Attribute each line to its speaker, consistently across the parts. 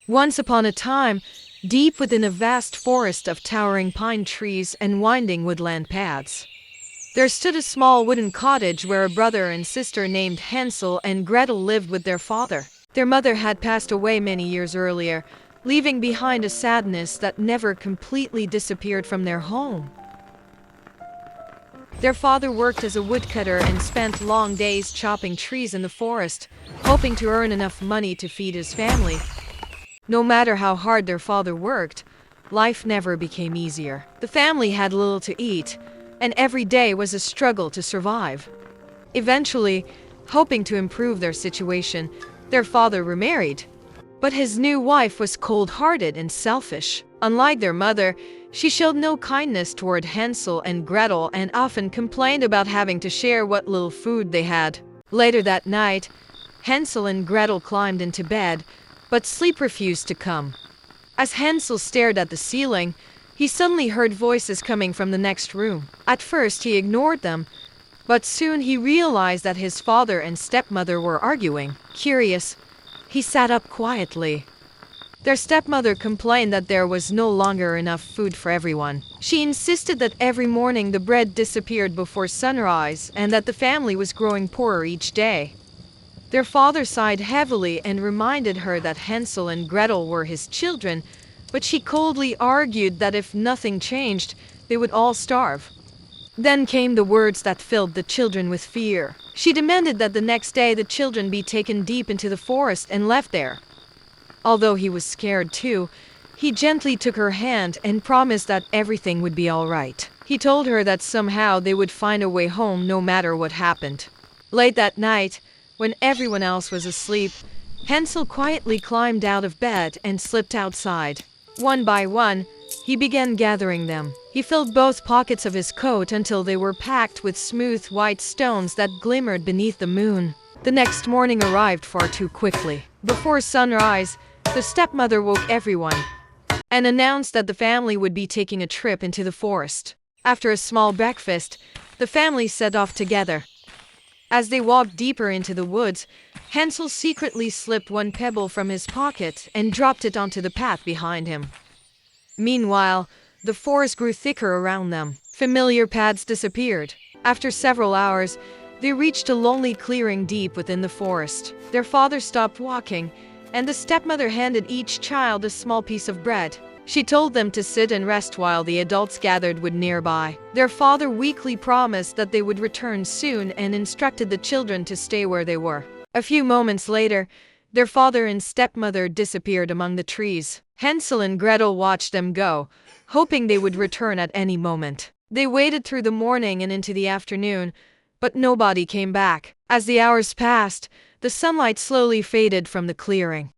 Speaker 1: Once upon a time, deep within a vast forest of towering pine trees and winding woodland paths, there stood a small wooden cottage where a brother and sister named Hansel and Gretel lived with their father. Their mother had passed away many years earlier, leaving behind a sadness that never completely disappeared from their home. Their father worked as a woodcutter and spent long days chopping trees in the forest, hoping to earn enough money to feed his family. No matter how hard their father worked, life never became easier. The family had little to eat, and every day was a struggle to survive. Eventually, hoping to improve their situation, their father remarried. But his new wife was cold-hearted and selfish. Unlike their mother, she showed no kindness toward Hansel and Gretel and often complained about having to share what little food they had. Later that night, Hansel and Gretel climbed into bed, but sleep refused to come. As Hansel stared at the ceiling, he suddenly heard voices coming from the next room. At first, he ignored them, but soon he realized that his father and stepmother were arguing. Curious, he sat up quietly. Their stepmother complained that there was no longer enough food for everyone. She insisted that every morning the bread disappeared before sunrise and that the family was growing poorer each day. Their father sighed heavily and reminded her that Hansel and Gretel were his children, but she coldly argued that if nothing changed, they would all starve. Then came the words that filled the children with fear. She demanded that the next day the children be taken deep into the forest and left there. Although he was scared too, he gently took her hand and promised that everything would be all right. He told her that somehow they would find a way home no matter what happened. Late that night, when everyone else was asleep, Hansel quietly climbed out of bed and slipped outside. One by one, he began gathering them. He filled both pockets of his coat until they were packed with smooth white stones that glimmered beneath the moon. The next morning arrived far too quickly. Before sunrise, the stepmother woke everyone and announced that the family would be taking a trip into the forest. After a small breakfast, the family set off together. As they walked deeper into the woods, Hansel secretly slipped one pebble from his pocket and dropped it onto the path behind him. Meanwhile, the forest grew thicker around them. Familiar paths disappeared. After several hours, they reached a lonely clearing deep within the forest. Their father stopped walking, and the stepmother handed each child a small piece of bread. She told them to sit and rest while the adults gathered wood nearby. Their father weakly promised that they would return soon and instructed the children to stay where they were. A few moments later, their father and stepmother disappeared among the trees. Hansel and Gretel watched them go, hoping they would return at any moment. They waited through the morning and into the afternoon, but nobody came back. As the hours passed, the sunlight slowly faded from the clearing.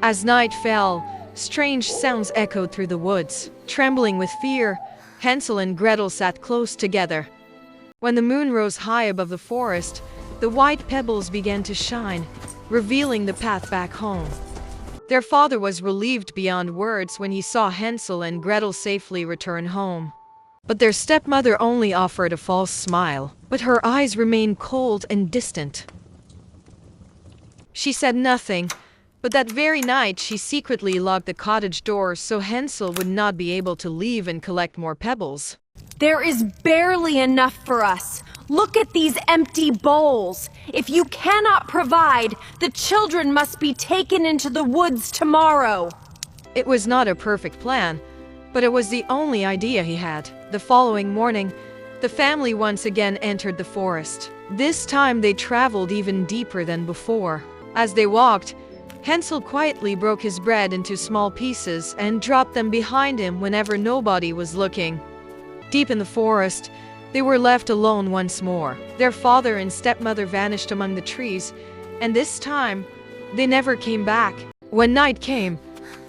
Speaker 1: As night fell, strange sounds echoed through the woods. Trembling with fear, Hansel and Gretel sat close together. When the moon rose high above the forest, the white pebbles began to shine, revealing the path back home. Their father was relieved beyond words when he saw Hansel and Gretel safely return home. But their stepmother only offered a false smile, but her eyes remained cold and distant. She said nothing, but that very night she secretly locked the cottage door so Hansel would not be able to leave and collect more pebbles.
Speaker 2: There is barely enough for us. Look at these empty bowls. If you cannot provide, the children must be taken into the woods tomorrow.
Speaker 1: It was not a perfect plan, but it was the only idea he had. The following morning, the family once again entered the forest. This time they traveled even deeper than before. As they walked, Hansel quietly broke his bread into small pieces and dropped them behind him whenever nobody was looking. Deep in the forest, they were left alone once more. Their father and stepmother vanished among the trees, and this time, they never came back. When night came,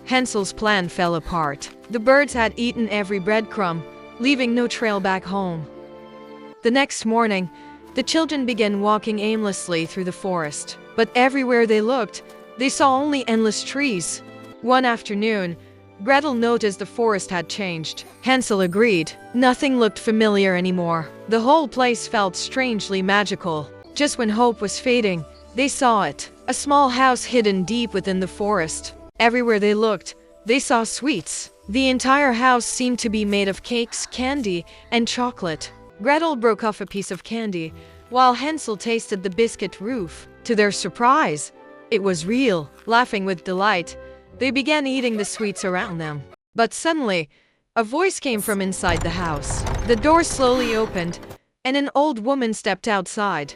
Speaker 1: Hansel's plan fell apart. The birds had eaten every breadcrumb, leaving no trail back home. The next morning, the children began walking aimlessly through the forest. But everywhere they looked, they saw only endless trees. One afternoon, Gretel noticed the forest had changed. Hansel agreed. Nothing looked familiar anymore. The whole place felt strangely magical. Just when hope was fading, they saw it. A small house hidden deep within the forest. Everywhere they looked, they saw sweets. The entire house seemed to be made of cakes, candy, and chocolate. Gretel broke off a piece of candy, while Hansel tasted the biscuit roof. To their surprise, it was real. Laughing with delight, they began eating the sweets around them. But suddenly, a voice came from inside the house. The door slowly opened, and an old woman stepped outside.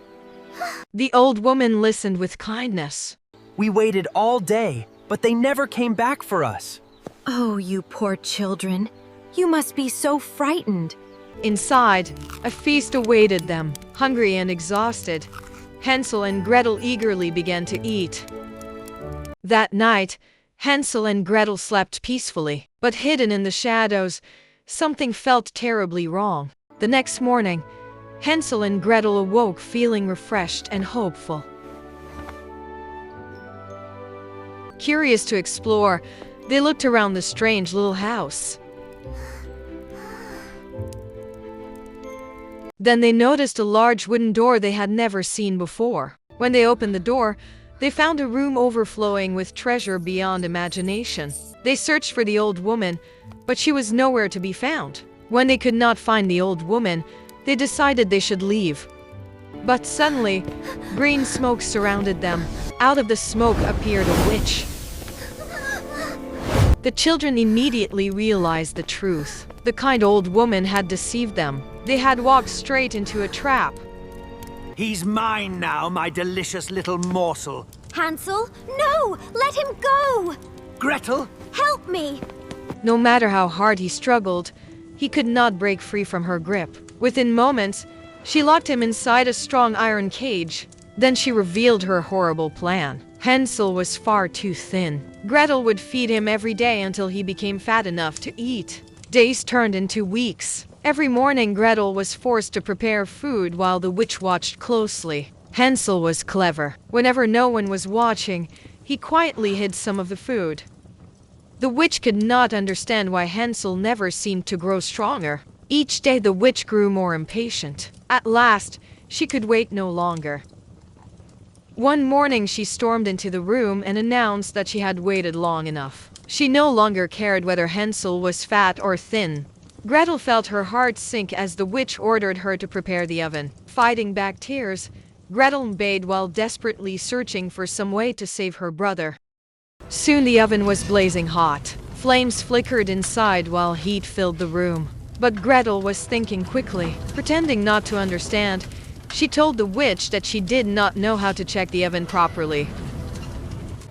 Speaker 1: The old woman listened with kindness.
Speaker 3: We waited all day, but they never came back for us.
Speaker 2: Oh, you poor children. You must be so frightened.
Speaker 1: Inside, a feast awaited them. Hungry and exhausted, Hansel and Gretel eagerly began to eat. That night, Hansel and Gretel slept peacefully, but hidden in the shadows, something felt terribly wrong. The next morning, Hansel and Gretel awoke feeling refreshed and hopeful. Curious to explore, they looked around the strange little house. Then they noticed a large wooden door they had never seen before. When they opened the door, they found a room overflowing with treasure beyond imagination. They searched for the old woman, but she was nowhere to be found. When they could not find the old woman, they decided they should leave. But suddenly, green smoke surrounded them. Out of the smoke appeared a witch. The children immediately realized the truth. The kind old woman had deceived them. They had walked straight into a trap.
Speaker 3: He's mine now, my delicious little morsel.
Speaker 4: Hansel, no! Let him go!
Speaker 3: Gretel?
Speaker 4: Help me!
Speaker 1: No matter how hard he struggled, he could not break free from her grip. Within moments, she locked him inside a strong iron cage. Then she revealed her horrible plan. Hansel was far too thin. Gretel would feed him every day until he became fat enough to eat. Days turned into weeks. Every morning Gretel was forced to prepare food while the witch watched closely. Hansel was clever. Whenever no one was watching, he quietly hid some of the food. The witch could not understand why Hansel never seemed to grow stronger. Each day the witch grew more impatient. At last, she could wait no longer. One morning she stormed into the room and announced that she had waited long enough. She no longer cared whether Hansel was fat or thin. Gretel felt her heart sink as the witch ordered her to prepare the oven. Fighting back tears, Gretel obeyed while desperately searching for some way to save her brother. Soon the oven was blazing hot. Flames flickered inside while heat filled the room. But Gretel was thinking quickly. Pretending not to understand, she told the witch that she did not know how to check the oven properly.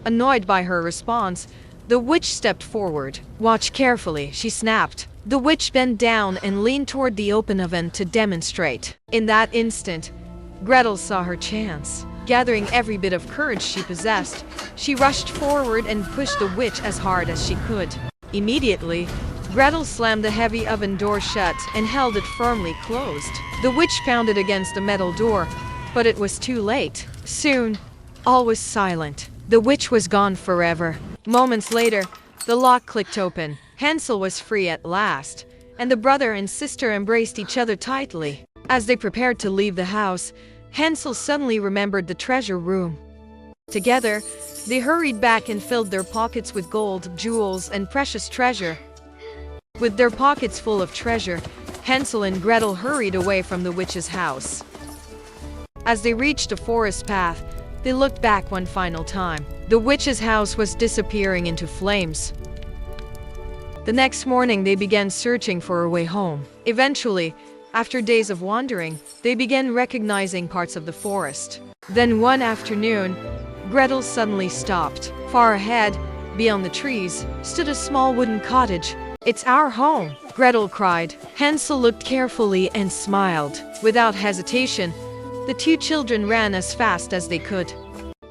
Speaker 1: Annoyed by her response, the witch stepped forward. "Watch carefully," she snapped. The witch bent down and leaned toward the open oven to demonstrate. In that instant, Gretel saw her chance. Gathering every bit of courage she possessed, she rushed forward and pushed the witch as hard as she could. Immediately, Gretel slammed the heavy oven door shut and held it firmly closed. The witch pounded against the metal door, but it was too late. Soon, all was silent. The witch was gone forever. Moments later, the lock clicked open. Hansel was free at last, and the brother and sister embraced each other tightly. As they prepared to leave the house, Hansel suddenly remembered the treasure room. Together, they hurried back and filled their pockets with gold, jewels, and precious treasure. With their pockets full of treasure, Hansel and Gretel hurried away from the witch's house. As they reached a forest path, they looked back one final time. The witch's house was disappearing into flames. The next morning, they began searching for a way home. Eventually, after days of wandering, they began recognizing parts of the forest. Then one afternoon, Gretel suddenly stopped. Far ahead, beyond the trees, stood a small wooden cottage. "It's our home," Gretel cried. Hansel looked carefully and smiled. Without hesitation, the two children ran as fast as they could.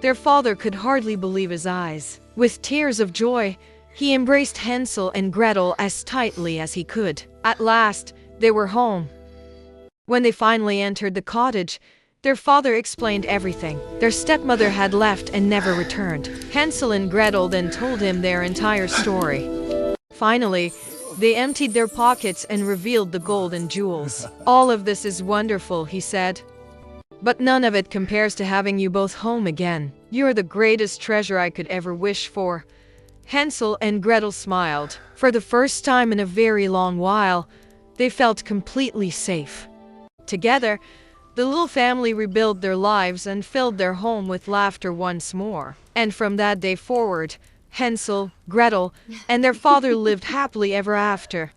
Speaker 1: Their father could hardly believe his eyes. With tears of joy, he embraced Hansel and Gretel as tightly as he could. At last, they were home. When they finally entered the cottage, their father explained everything. Their stepmother had left and never returned. Hansel and Gretel then told him their entire story. Finally, they emptied their pockets and revealed the gold and jewels. "All of this is wonderful," he said. "But none of it compares to having you both home again. You're the greatest treasure I could ever wish for." Hansel and Gretel smiled. For the first time in a very long while, they felt completely safe. Together, the little family rebuilt their lives and filled their home with laughter once more. And from that day forward, Hansel, Gretel, and their father lived happily ever after.